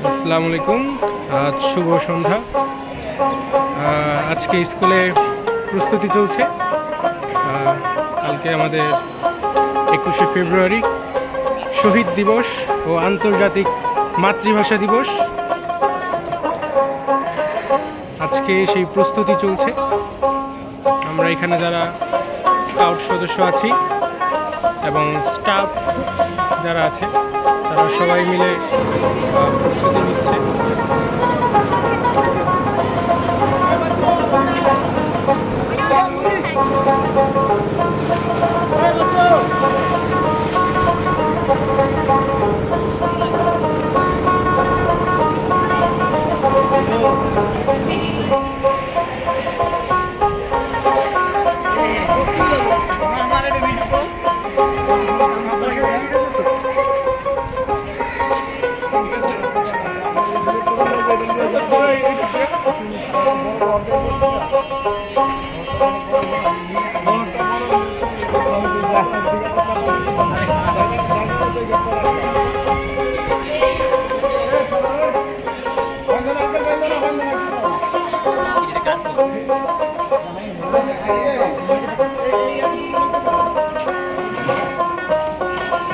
আসসালামু আলাইকুম। আজ শুভ সন্ধ্যা। আজকে স্কুলে প্রস্তুতি চলছে। কালকে আমাদের 21শে ফেব্রুয়ারি শহীদ দিবস ও আন্তর্জাতিক মাতৃভাষা দিবস। আজকে সেই প্রস্তুতি চলছে। আমরা এখানে যারা স্কাউট সদস্য আছি এবং স্টাফ যারা আছে তারা সবাই মিলে প্রস্তুতি নিচ্ছে।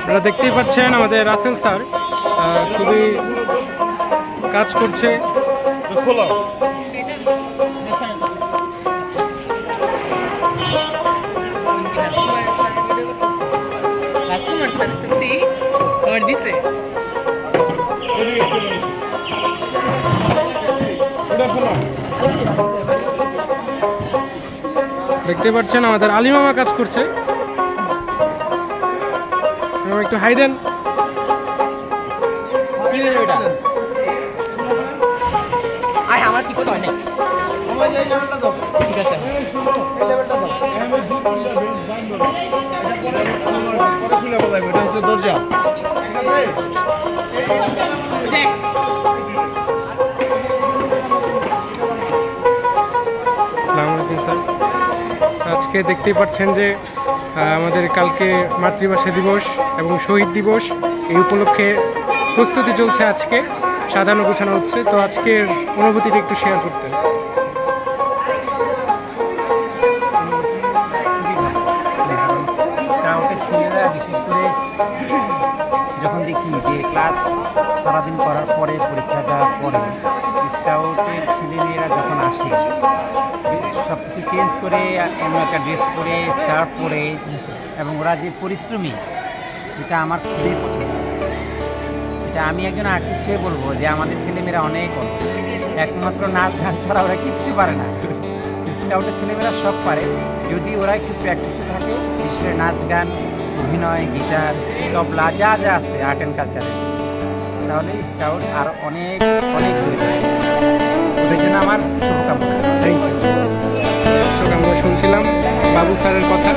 আপনারা দেখতেই পাচ্ছেন আমাদের রাসেল স্যার খুবই কাজ করছে। দেখতে পাচ্ছেন আমাদের আলী মামা কাজ করছে। একটু হাই দেন। আমার কি হয় না, ঠিক আছে। দরজা আজকে দেখতেই পাচ্ছেন যে আমাদের কালকে মাতৃভাষা দিবস এবং শহীদ দিবস, এই উপলক্ষে প্রস্তুতি চলছে। আজকে সাজানো গোছানো হচ্ছে। তো আজকের অনুভূতিটা একটু শেয়ার করতেন। স্কাউটের ছেলেরা বিশেষ করে যখন দেখি যে ক্লাস সারাদিন করার পরে পরীক্ষা দেওয়ার পরে স্কাউটের ছেলেমেয়েরা যখন আসে সব কিছু চেঞ্জ করে অন্য একটা ড্রেস পরে স্কার্ট পরে এবং ওরা যে পরিশ্রমী, এটা আমার খুবই পছন্দ। এটা আমি একজন আর্টিস্ট হিসেবে বলবো যে আমাদের ছেলেমেয়েরা অনেক একমাত্র নাচ গান ছাড়া ওরা কিচ্ছু পারে না। স্কাউটের ছেলেমেয়েরা সব পারে যদি ওরা একটু প্র্যাকটিসে থাকে, বিশেষ করে নাচ গান, অভিনয়, গিটার, তবলা যা যা আছে আর্ট অ্যান্ড কালচারে, তাহলে স্কাউট আর অনেক অনেক দূরে যায়। ওদের জন্য আমার শুভকামনা। Thank you. আমরা শুনছিলাম বাবু স্যারের কথা।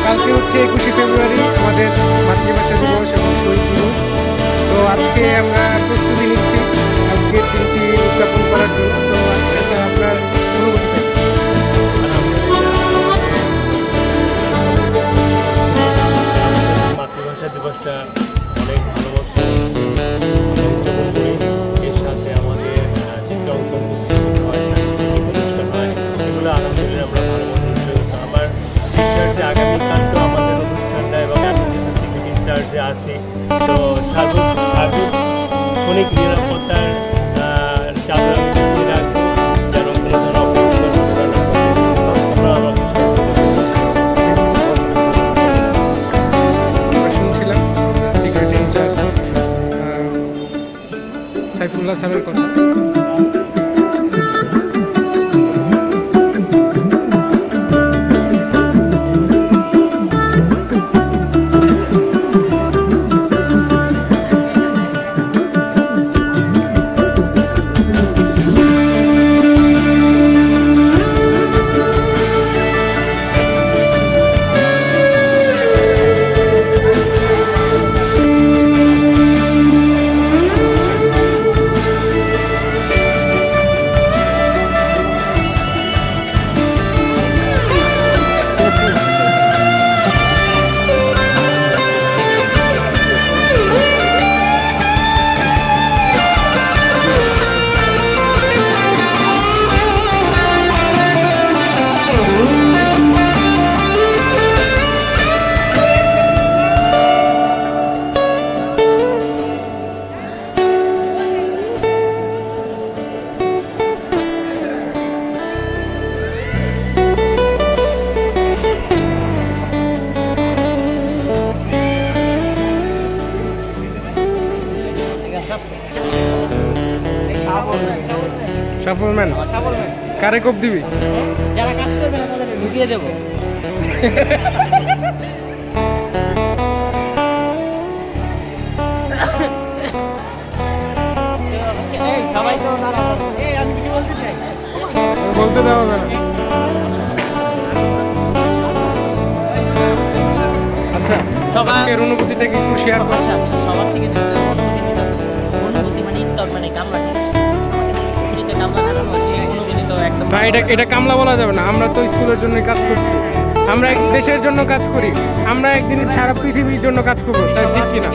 কালকে হচ্ছে 21শে ফেব্রুয়ারি আমাদের মাতৃভাষা দিবস এবং শহীদ দিবস। তো আজকে আমরা প্রস্তুতি নিচ্ছি আজকের দিনটি উদযাপন করার জন্য। তো আজকে আপনার অনুভূতি মাতৃভাষা দিবসটা অনেক ভালোবাসা উদযাপন করি। এর সাথে আমাদের চিত্রাঙ্কন হয়, সাংস্কৃতিক অনুষ্ঠান হয়, এগুলো আলহামদুলিল্লাহ আমরা ভালো মতো। আমার ইনচার্জে আগামীকাল তো আমাদের অনুষ্ঠানটা এবং আমি যেহেতু সিকিউরিটি ইনচার্জে আছি, তো সার্বক্ষণিক নিরাপত্তার চাদর আমি পিছিয়ে রাখবো যেন কোনো ধরনের শুনছিলাম সিকিউরিটি ইনচার্জ সাইফুল্লাহ স্যারের কথা। সফল ম্যান কারে কোপ দিবি? যারা কাজ করবে না তাদের ঢুকিয়ে দেবো। সবাই তো আমি কিছু বলতে চাই। বলতে দেওয়া হবে না। আচ্ছা, আজকের অনুভূতিটাকে একটু শেয়ার কর। সবার থেকে অনুভূতি মানে স্কাউট মানে কামলা কামলা খারাপ হচ্ছে অনুভূতি তো একদম। ভাই এটা কামলা বলা যাবে না, আমরা তো স্কুলের জন্য কাজ করছি, আমরা দেশের জন্য কাজ করি, আমরা একদিন সারা পৃথিবীর জন্য কাজ করবো, তাই ঠিক কিনা?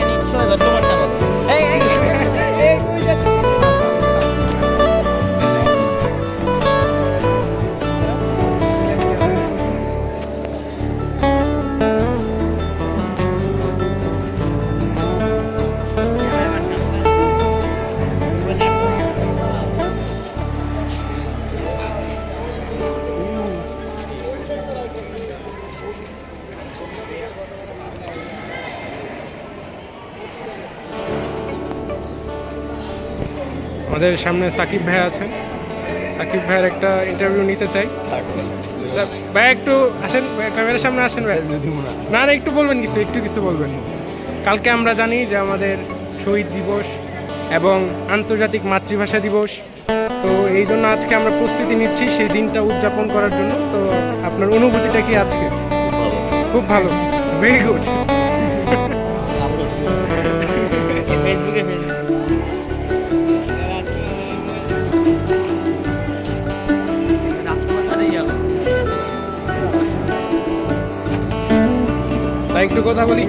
আমাদের সামনে সাকিব ভাই আছেন, সাকিব ভাইয়ের একটা ইন্টারভিউ নিতে চাই। ভাই একটু আসেন, ক্যামেরার সামনে আসেন ভাই। না না, একটু বলবেন, কিছু বলবেন। কালকে আমরা জানি যে আমাদের শহীদ দিবস এবং আন্তর্জাতিক মাতৃভাষা দিবস, তো এই জন্য আজকে আমরা প্রস্তুতি নিচ্ছি সেই দিনটা উদযাপন করার জন্য। তো আপনার অনুভূতিটা কি আজকে? খুব ভালো, ভেরি গুড। তাই একটু কথা বলি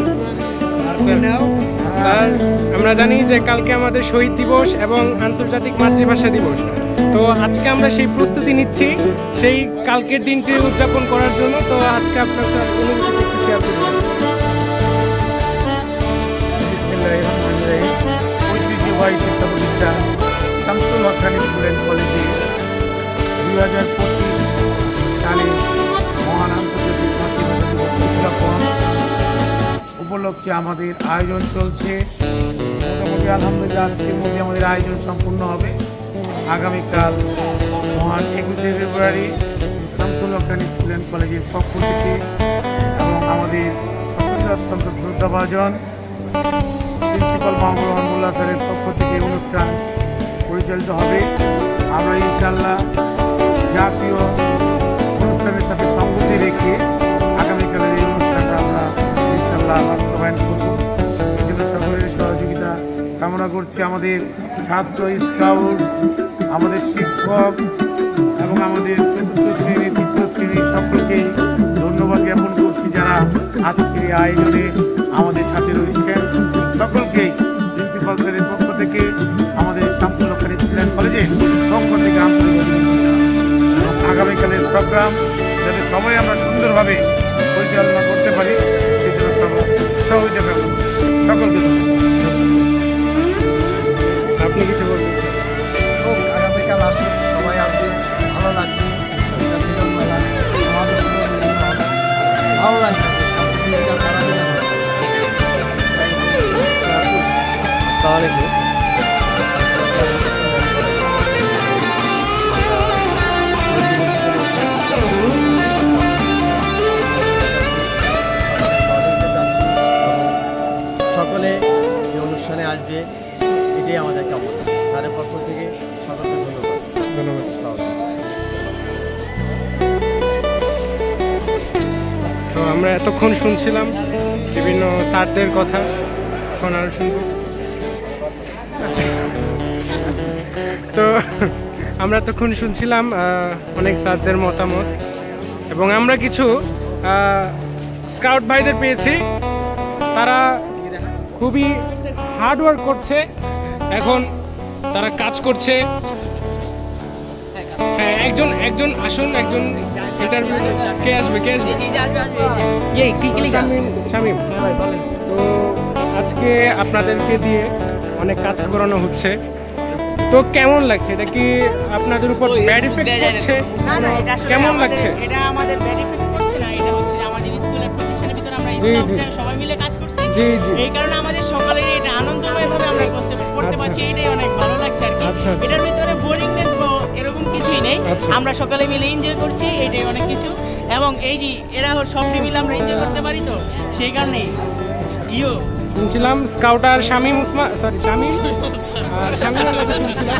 স্যার, আমরা জানি যে কালকে আমাদের শহীদ দিবস এবং আন্তর্জাতিক মাতৃভাষা দিবস, তো আজকে আমরা সেই প্রস্তুতি নিচ্ছি সেই কালকের দিনটি উদযাপন করার জন্য। তো আজকে আপনার স্যার অনুভূতি একটু শেয়ার করবেন। ঐতিহ্যবাহী শিক্ষা প্রতিষ্ঠান শামসুল হক খান স্কুল অ্যান্ড কলেজে 2025 সালে মহান আন্তর্জাতিক মাতৃভাষা দিবস উদযাপন উপলক্ষে আমাদের আয়োজন চলছে। মোটামুটি আলহামদুলিল্লাহ আজকের মধ্যে আমাদের আয়োজন সম্পূর্ণ হবে। আগামীকাল মহান 21শে ফেব্রুয়ারি শামসুল হক খান স্কুল অ্যান্ড কলেজের পক্ষ থেকে এবং আমাদের অত্যন্ত শ্রদ্ধাভাজন প্রিন্সিপাল মাহমুদ রহমুল্লাহ স্যারের পক্ষ থেকে অনুষ্ঠান পরিচালিত হবে। আমরা ইনশাল্লাহ জাতীয় অনুষ্ঠানের সাথে সঙ্গতি রেখে আগামীকালের এই অনুষ্ঠানটা আমরা ইনশাল্লাহ বাস্তবায়ন করব। এই জন্য সকলের সহযোগিতা কামনা করছি। আমাদের ছাত্র, স্কাউট, আমাদের শিক্ষক এবং আমাদের চতুর্থ শ্রেণী, তৃতীয় শ্রেণী সকলকেই ধন্যবাদ জ্ঞাপন করছি যারা আজকের এই আয়োজনে আমাদের সাথে রয়েছেন। সকলকেই প্রিন্সিপাল স্যারের পক্ষ থেকে, আমাদের শামসুল হক খান স্কুল অ্যান্ড কলেজের পক্ষ থেকে আন্তরিক এবং আগামীকালের প্রোগ্রাম যাতে সবাই আমরা সুন্দরভাবে পরিচালনা করতে পারি সেই জন্য সহযোগিতা ব্যবস্থা সকলকে আপনি কিছু বলবেন? আগামীকাল আসুন, সবাই আসবে, ভালো লাগবে। আমাদের ভালো লাগবে। সকলে এই অনুষ্ঠানে আসবে, এটাই আমাদের কামনা। স্যারের পক্ষ থেকে সকলকে ধন্যবাদ। তো আমরা এতক্ষণ শুনছিলাম বিভিন্ন স্যারদের কথা, এখন আরো শুনব। তো আমরা এতক্ষণ শুনছিলাম অনেক স্যারদের মতামত, এবং আমরা কিছু স্কাউট ভাইদের পেয়েছি, তারা খুবই হার্ড ওয়ার্ক করছে, এখন তারা কাজ করছে। হ্যাঁ, একজন আসুন, একজন ইন্টারভিউ কে আসবে? শামীম। তো আজকে আপনাদেরকে দিয়ে অনেক কাজ করানো হচ্ছে, তো কেমন লাগছে? এটা কি আপনাদের উপর ব্যাড ইফেক্ট করছে? কেমন লাগছে? এটা আমাদের ব্যাড ইফেক্ট করছে না, এটা হচ্ছে আমাদের স্কুলের প্রতিষ্ঠানের ভিতরে আমরা সবাই মিলে কাজ করছি। এই কারণে আমাদের সকলেরই এটা আনন্দময়ভাবে আমরা করতে পারছি পাচ্ছি এটাই অনেক ভালো লাগছে আর কি। আচ্ছা, আচ্ছা। এটার ভিতরে বোরিংনেস বা এরকম কিছুই নেই, আচ্ছা। আমরা সকালে মিলে এনজয় করছি, এটাই অনেক কিছু। এবং এই যে এরা সবটি মিলে আমরা এনজয় করতে পারি, তো সেই কারণেই ইয়ো শুনছিলাম স্কাউটার শামীম উসমান, সরি শামীম শামীমের কথা শুনছিলাম।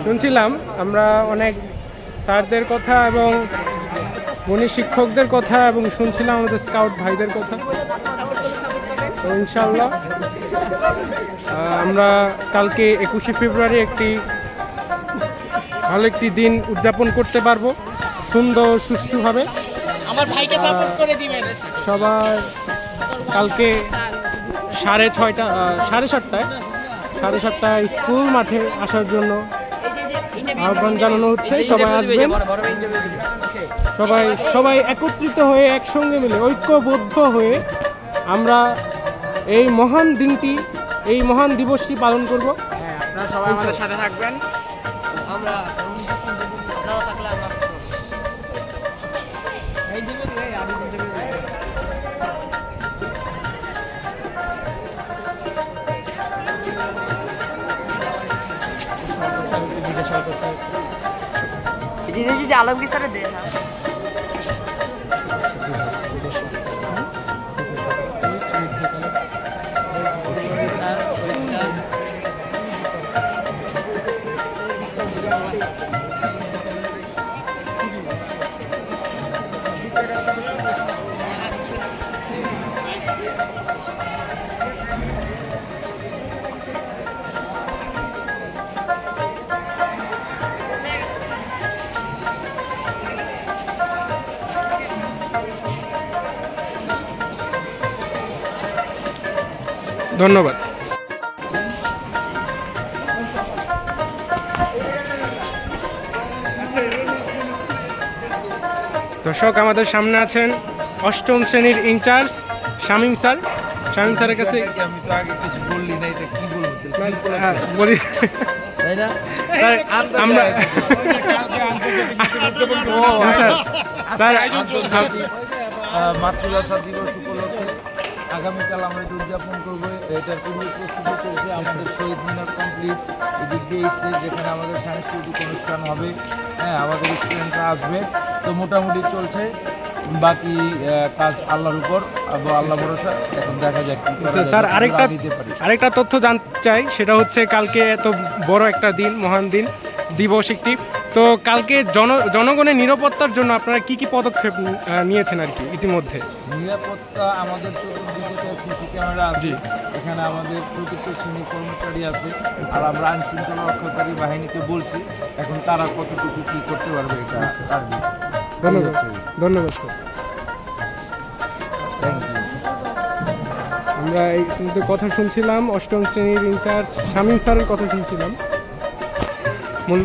শুনছিলাম আমরা অনেক স্যারদের কথা এবং গণিত শিক্ষকদের কথা, এবং শুনছিলাম আমাদের স্কাউট ভাইদের কথা। তো ইনশাল্লাহ আমরা কালকে 21শে ফেব্রুয়ারি একটি ভালো একটি দিন উদযাপন করতে পারবো সুন্দর সুষ্ঠুভাবে। আমার ভাইকে সাপোর্ট করে দিবেন সবার কালকে 7:30টায় স্কুল মাঠে আসার জন্য আহ্বান জানানো হচ্ছে। সবাই আসবেন, সবাই একত্রিত হয়ে একসঙ্গে মিলে ঐক্যবদ্ধ হয়ে আমরা এই মহান দিনটি, এই মহান দিবসটি পালন করব। আপনারা সবাই আমাদের সাথে থাকবেন, আমরাও থাকলে আমরা আলমগীর স্যারের দেয় না। ধন্যবাদ। দর্শক, আমাদের সামনে আছেন 8ম শ্রেণীর ইনচার্জ শামীম স্যার। শামীম স্যারের কাছে আমি তো আগে কিছু বললি না, এটা কি বলবো বলি তাই না? স্যার, আমরা মাতৃভাষা দিবস উপলক্ষে আগামীকাল আমরা এটা উদযাপন করবো। এটার পূর্ব প্রস্তুতি চলছে, আমাদের শহীদ মিনার কমপ্লিট, এদিক দিয়ে স্টেজ যেখানে আমাদের সাংস্কৃতিক অনুষ্ঠান হবে, হ্যাঁ আমাদের স্টুডেন্টরা আসবে। তো মোটামুটি চলছে, বাকি কাজ আল্লাহর উপর, আল্লাহ ভরসা, এখন দেখা যাক কি করা যায়। স্যার, দিতে পারি। আরেকটা তথ্য জানতে চাই, সেটা হচ্ছে কালকে এত বড় একটা দিন, মহান দিন দিবস একটি, তো কালকে জনগণের নিরাপত্তার জন্য আপনারা কি কি পদক্ষেপ নিয়েছেন আর কি ইতিমধ্যে? নিরাপত্তা আমাদের চতুর্দিকে সিসি ক্যামেরা আছে, এখানে আমাদের প্রত্যেকটা শ্রেণীর কর্মচারী আছে, আর আমরা আইন শৃঙ্খলা রক্ষাকারী বাহিনীকে বলছি, এখন তারা কতটুকু কি করতে পারবে এটা তার বিষয়। ধন্যবাদ, ধন্যবাদ স্যার। Thank you. আমরা এই কিন্তু কথা শুনছিলাম 8ম শ্রেণীর ইনচার্জ শামীম স্যারের কথা শুনছিলাম,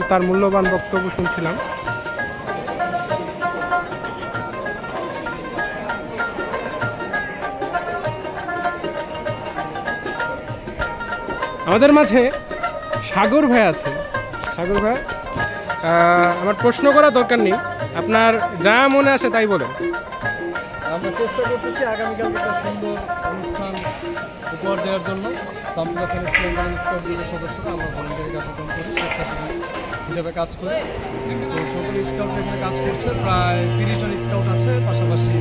তার মূল্যবান বক্তব্য শুনছিলাম। আমাদের মাঝে সাগর ভাই আছে। সাগর ভাই, আমার প্রশ্ন করা দরকার নেই, আপনার যা মনে আসে তাই বলেন। আমরা চেষ্টা করতেছি আগামীকালকে একটা সুন্দর অনুষ্ঠান উপহার দেওয়ার জন্য। শামসুল্লাহ খান স্কুল স্কাউট দলের সদস্যরা আমরা ভলেন্টারি কার্যক্রম করি, স্বেচ্ছাসেবী হিসাবে কাজ করি। তো সকল স্কাউট এখানে কাজ করছে, প্রায় 30 জন স্কাউট আছে, পাশাপাশি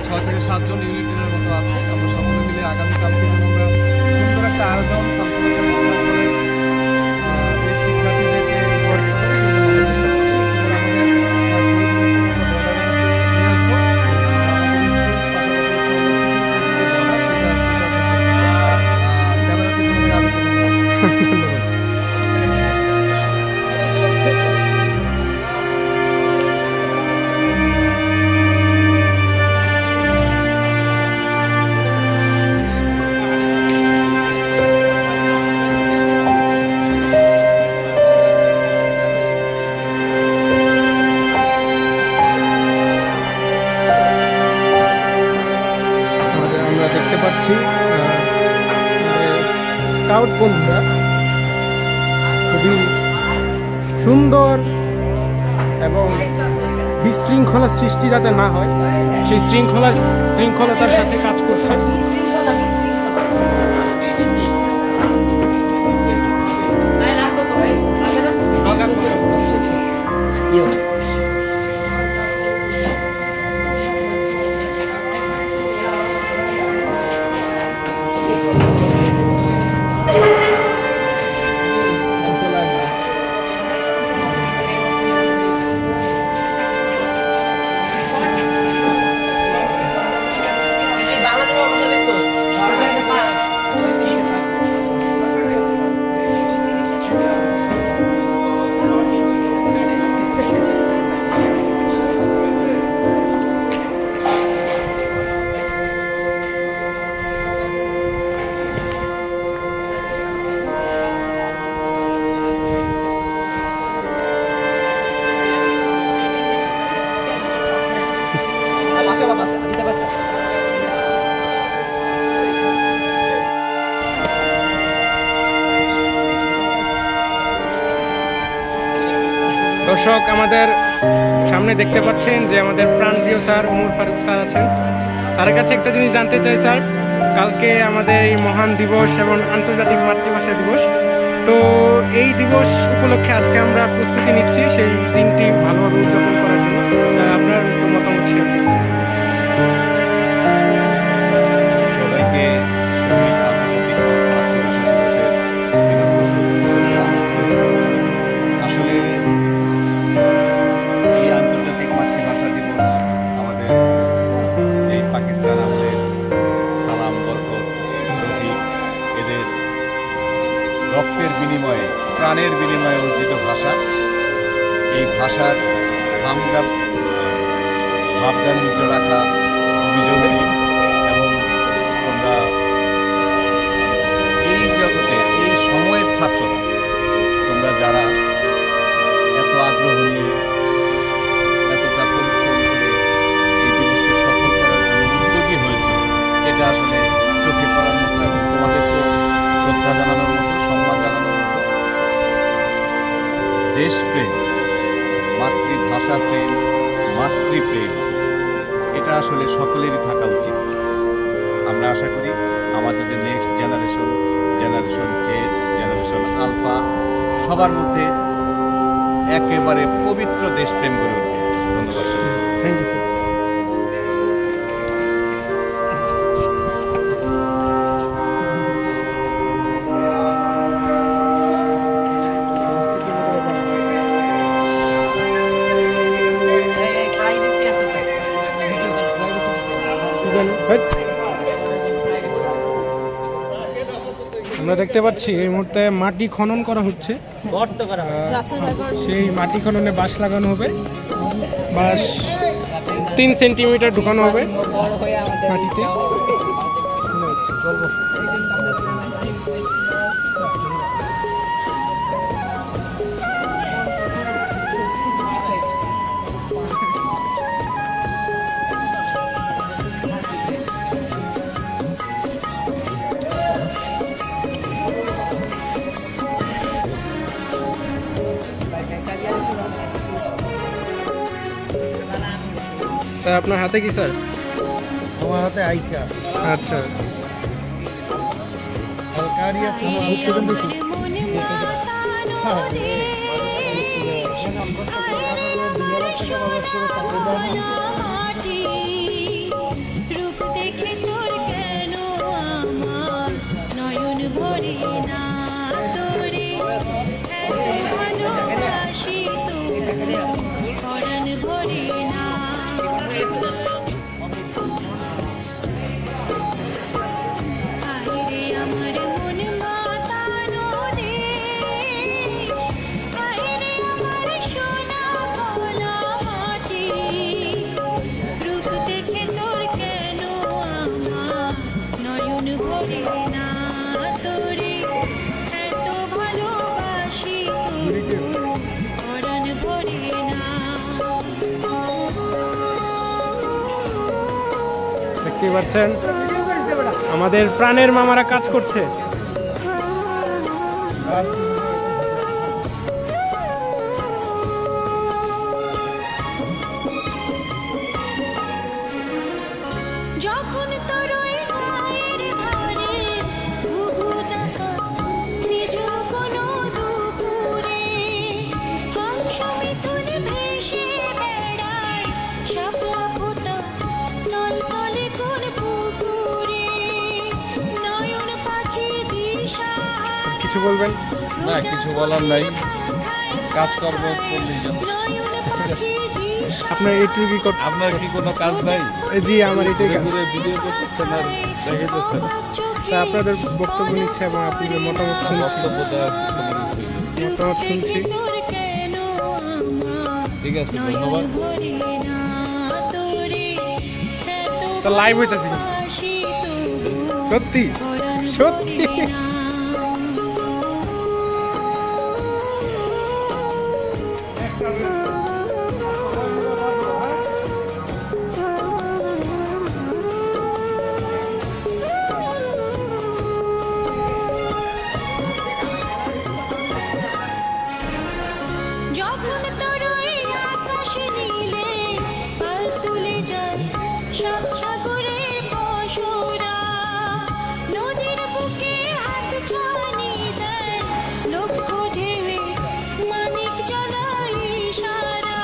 6 থেকে 7 জন ইউনিটের মতো আছে। আমরা সকলে মিলে আগামীকালকে আমরা সুন্দর একটা আয়োজন শামসুল্লাহ খান স্কুল কলেজ এই শিক্ষার্থীদেরকে উপহার দিতে পারি সেটা আমরা চেষ্টা করছি। স্কাউট বন্ধুরা খুবই সুন্দর এবং বিশৃঙ্খলা সৃষ্টি যাতে না হয় সেই শৃঙ্খলতার সাথে কাজ করছে। দর্শক, আমাদের সামনে দেখতে পাচ্ছেন যে আমাদের প্রাণপ্রিয় স্যার ওমর ফারুক স্যার আছেন। স্যারের কাছে একটা জিনিস জানতে চাই স্যার, কালকে আমাদের এই মহান দিবস এবং আন্তর্জাতিক মাতৃভাষা দিবস, তো এই দিবস উপলক্ষে আজকে আমরা প্রস্তুতি নিচ্ছি সেই দিনটি ভালোভাবে উদযাপন করার জন্য। স্যার, আপনার মতামত শেয়ার করুন। সবাইকে আসলে এই আন্তর্জাতিক মাতৃভাষা দিবস আমাদের এই পাকিস্তান আমলের সালাম বরকত রফিক এদের রক্তের বিনিময়ে প্রাণের বিনিময়ে অর্জিত ভাষা। এই ভাষার ভাবগাম্ভীর্য রাখা খুবই জরুরি এবং তোমরা এই জগতে এই সময়ের ছাত্ররা তোমরা যারা এত আগ্রহ নিয়ে এতটা পরিশ্রম করে এই দিবসকে সফল করার জন্য উদ্যোগী হয়েছে, এটা আসলে চোখে পড়ার মতো এবং তোমাদেরকে শ্রদ্ধা জানানোর মতো, সম্মান জানানোর মতো। দেশপ্রেম, মাতৃভাষা প্রেম, মাতৃপ্রেম, এটা আসলে সকলেরই থাকা উচিত। আমরা আশা করি আমাদের যে next generation Z, generation alpha, সবার মধ্যে একেবারে পবিত্র দেশপ্রেম গড়ে উঠবে। ধন্যবাদ। Thank you sir. আমরা দেখতে পাচ্ছি এই মুহূর্তে মাটি খনন করা হচ্ছে, গর্ত করা সেই মাটি খননে বাঁশ লাগানো হবে। বাঁশ 3 সেন্টিমিটার ঢুকানো হবে মাটিতে। স্যার, আপনার হাতে কি স্যার? আমার হাতে আইকা। আচ্ছা, আলকারিয়া রূপ দেখে তোর কেন আমার নয়ন ভরে না তোরে, এত ভালোবাসি তোর পরাণ ভরে না। আইরে আমার মন মাতানো দে, আইরে আমার সোনা ভোলা মাটি, রূপ দেখে তোর কেন আমার নয়ন ভরে না তোরে, এত ভালোবাসি তোর পরাণ ভরে না। দেখতে পাচ্ছেন আমাদের প্রাণের মামারা কাজ করছে। যখন তোর ওই গায়ের ধারে ঘুঘু ডাকা নিঝুম কোনো দুপুরে হংস মিথুন ভেসে বেড়ায় শাপলা ফোটা টলটলে কোন পুকুরে নয়ন পাখি দিশাহারা কিছু বলবেন? না, কিছু বলার নাই, কাজকর্ম করলেই যত। আপনার এইটুকু কি করতে? আপনার কি কোনো কাজ নাই? জি, আমার এটাই কাজ। ঘুরে ভিডিও করতেছেন আর দেখাইতেছেন। তা আপনাদের বক্তব্য নিচ্ছে এবং আপনাদের মতামত শুনছি। বক্তব্য দেওয়ার কোনো কিছু নেই। মতামত শুনছি। ঠিক আছে, ধন্যবাদ। তো লাইভ হইতেছে সত্যি সত্যি। যখন তোর ওই আকাশ নীলে পাল তুলে যায় সব সাগরের পশুরা নদীর বুকে হাত ছানি দেয় লক্ষ্য ঢেউয়ে মানিক জ্বালায় ইশারা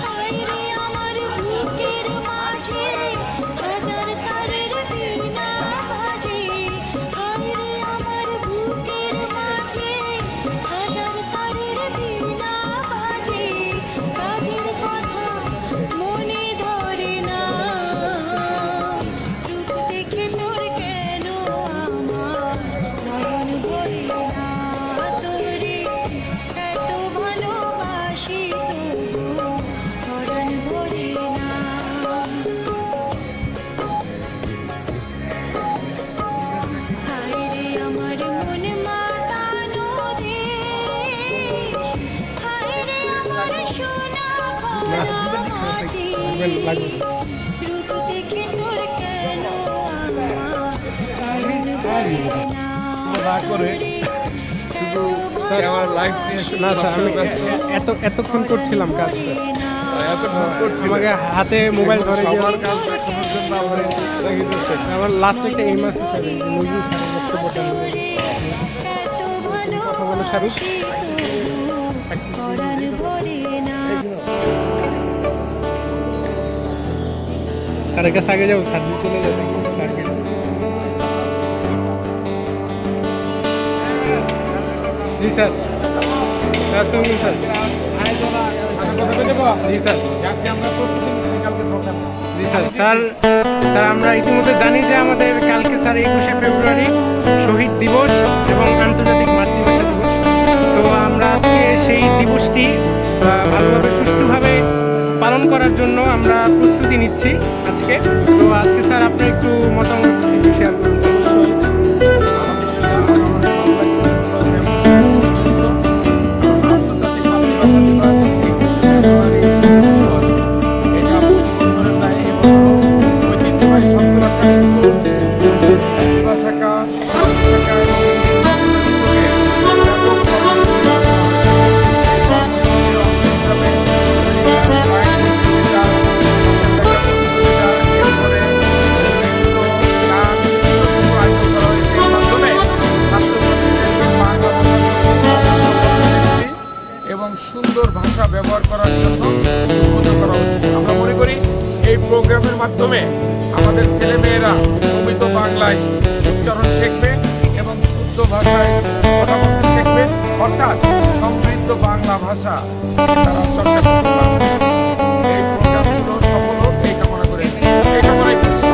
হায়রে আমার বুকের মাঝে হাজার তারের বীণা বাজে হায়রে আমার বুকের মাঝে হাজার তারের বীণা বাজে কাজের কথা মনে ধরে না রূপ দেখে তোর কেন আমার নয়ন ভরে না তোরে এত ভালোবাসি তবু পরাণ ভরে না হায়রে আমার মন মাতানো দেশ হায়রে আমার সোনা ভরা মাটি রূপ দেখে তোর কেন আমার কারণ ভরে না রাগ করে শুধু আমার লাইফ নিয়ে শুধু না স্যার, আমি ব্যস্ত। এতক্ষণ করছিলাম কাজ স্যার। এতক্ষণ করছি আমাকে হাতে মোবাইল ধরে দিয়ে সবার কাজ দেখানোর জন্য আমরা দেখিতেছেন। আমার লাস্ট একটা এইম আছে স্যার, এই যে নজরুল স্যারের বক্তব্যটা নিয়ে। এত কথা বলো শাহরুখ। ভালোবাসি তবু পরাণ ভরে না স্যারের কাছে আগে যাবো, স্যার চলে যাবে স্যারকে। জি স্যার। স্যার শুনুন স্যার। জি স্যার। জি স্যার। স্যার স্যার আমরা ইতিমধ্যে জানি যে আমাদের কালকে স্যার 21শে ফেব্রুয়ারি শহীদ দিবস এবং আন্তর্জাতিক মাতৃভাষা দিবস। তো আমরা আজকে সেই দিবসটি ভালোভাবে সুষ্ঠুভাবে পালন করার জন্য আমরা প্রস্তুতি নিচ্ছি আজকে। তো আজকে স্যার আপনি একটু মতামত শেয়ার করুন। এবং সুন্দর ভাষা ব্যবহার করার জন্য উদ্বুদ্ধ করা হচ্ছে। আমরা মনে করি এই প্রোগ্রামের মাধ্যমে আমাদের ছেলেমেয়েরা প্রমিত বাংলায় উচ্চারণ শিখবে এবং শুদ্ধ ভাষায় কথা বলতে শিখবে, অর্থাৎ সমৃদ্ধ বাংলা ভাষা তারা চর্চা করতে পারবে। এই প্রোগ্রামগুলো সফল হোক এই কামনা করে এই কামনাই করছি।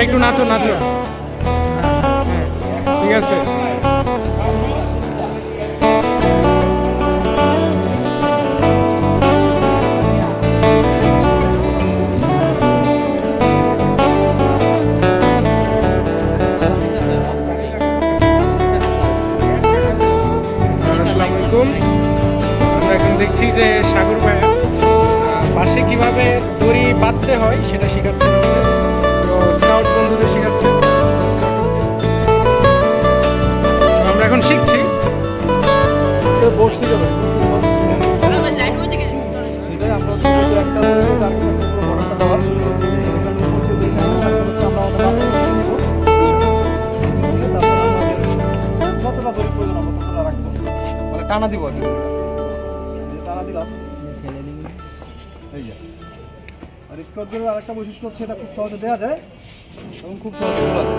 তোমরা একটু নাচো নাচো। হ্যাঁ, ঠিক আছে। আসসালামু আলাইকুম। আমরা এখন দেখছি যে সাগর ভাইয়া পাশে কিভাবে দড়ি বাঁধতে হয় সেটা শেখাচ্ছে আমাদের। তো স্কাউট বন্ধুদের শেখাচ্ছে। তো আমরা এখন শিখছি। বসতে যাবে সেটাই আমরা একটা দেওয়ার যতটা দড়ি প্রয়োজন আমরা ততটা রাখবো, মানে টানা দিব আর কি। টানা দিলাম এই যে। আর স্কাউটগুলোর আরেকটা বৈশিষ্ট্য হচ্ছে এটা খুব সহজে দেওয়া যায় এবং খুব সহজে খোলা যায়।